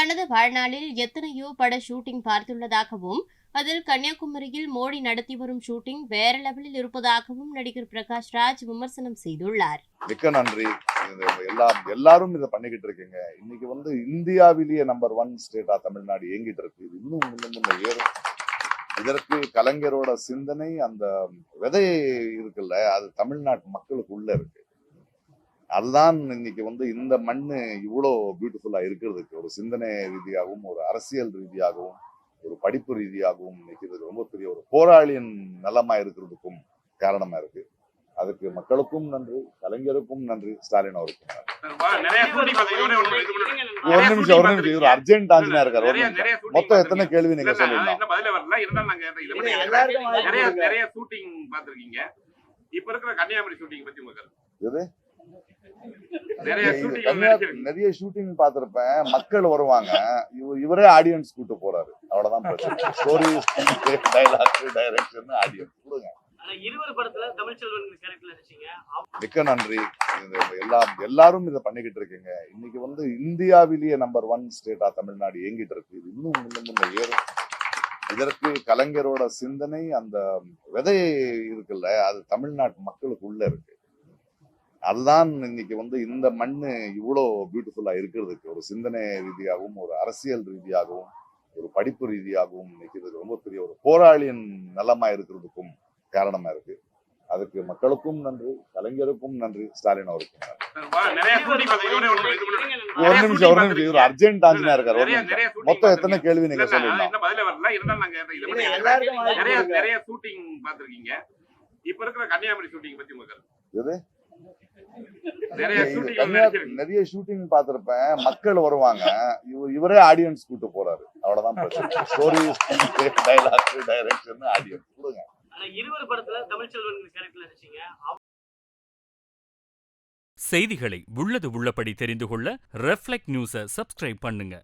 தனது வாழ்நாளில் எத்தனையோ பட ஷூட்டிங் பார்த்துள்ளதாகவும் அதில் கன்னியாகுமரியில் மோடி நடத்தி வரும் ஷூட்டிங் வேற லெவலில் இருப்பதாகவும் நடிகர் பிரகாஷ் ராஜ் விமர்சனம் செய்துள்ளார். மிக்க நன்றி. எல்லாரும் இதை பண்ணிக்கிட்டு இருக்கீங்க. இன்னைக்கு இந்தியாவிலேயே நம்பர் 1 ஸ்டேட்டா தமிழ்நாடு இயங்கிட்டு இருக்கு. இது இன்னும் முன்ன ஏறும். இதற்கு கலைஞரோட சிந்தனை, அந்த விதை இருக்குல்ல, அது தமிழ்நாட்டு மக்களுக்கு உள்ள இருக்கு. அதுதான் இன்னைக்கு இந்த மண்ணு இவ்வளோ பியூட்டிஃபுல்லா இருக்கிறதுக்கு ஒரு சிந்தனை ரீதியாகவும், ஒரு அரசியல் ரீதியாகவும், ஒரு படிப்பு ரீதியாகவும் இன்னைக்கு இது ரொம்ப பெரிய ஒரு போராளியின் நலமா இருக்கிறதுக்கும் காரணமா இருக்கு. அதுக்கு மக்களுக்கும் நன்றி, கலைஞருக்கும் நன்றி, ஸ்டாலின் அவருக்கும் ஒரு நிமிஷம் இவர் அர்ஜென்ட் ஆஞ்சனா இருக்காரு. ஒரு நிமிஷம். மொத்தம் எத்தனை கேள்வி நீங்க சொல்லுங்க. நிறைய ஷூட்டிங் பார்த்திருப்பேன். மக்கள் வருவாங்க, இவரே ஆடியன்ஸ் கூட்டு போறாரு. அவ்வளவுதான் பிரச்சனை. ஸ்டோரி, டைலாக், டைரக்ஷன், ஆடியன்ஸ் கொடுங்க. மிக்க நன்றி. எல்லாரும் இதை பண்ணிக்கிட்டு இருக்கீங்க. இன்னைக்கு இந்தியாவிலேயே நம்பர் 1 ஸ்டேட்டா தமிழ்நாடு இயங்கிட்டு இருக்கு. இது இன்னும் முன்ன ஏறும். இதற்கு கலைஞரோட சிந்தனை, அந்த விதை இருக்குல்ல, அது தமிழ்நாட்டு மக்களுக்கு உள்ள இருக்கு. அதுதான் இன்னைக்கு இந்த மண்ணு இவ்வளோ பியூட்டிஃபுல்லா இருக்கிறதுக்கு ஒரு சிந்தனை ரீதியாகவும், ஒரு அரசியல் ரீதியாகவும், ஒரு படிப்பு ரீதியாகவும் இன்னைக்கு இது ரொம்ப பெரிய ஒரு போராளியின் நலமா இருக்கிறதுக்கும் காரணமா இருக்கு. அதுக்கு மக்களுக்கும் நன்றி, கலைஞருக்கும் நன்றி, ஸ்டாலின் அவருக்கும் ஒரு நிமிஷம். இவர் அர்ஜென்ட் ஆஞ்சனா இருக்காரு. ஒரு நிமிஷம். மொத்தம் எத்தனை கேள்வி நீங்க சொல்லுங்க. நிறைய ஷூட்டிங் பார்த்திருப்பேன். மக்கள் வருவாங்க, இவரே ஆடியன்ஸ் கூட்டு போறாரு. அவ்வளவுதான் பிரச்சனை. ஸ்டோரி, டைலாக், டைரக்ஷன், ஆடியன்ஸ் கொடுங்க. செய்திகளை உள்ளது உள்ளபடி தெரிந்து கொள்ள ரெஃப்ளெக்ட் நியூஸை சப்ஸ்கிரைப் பண்ணுங்க.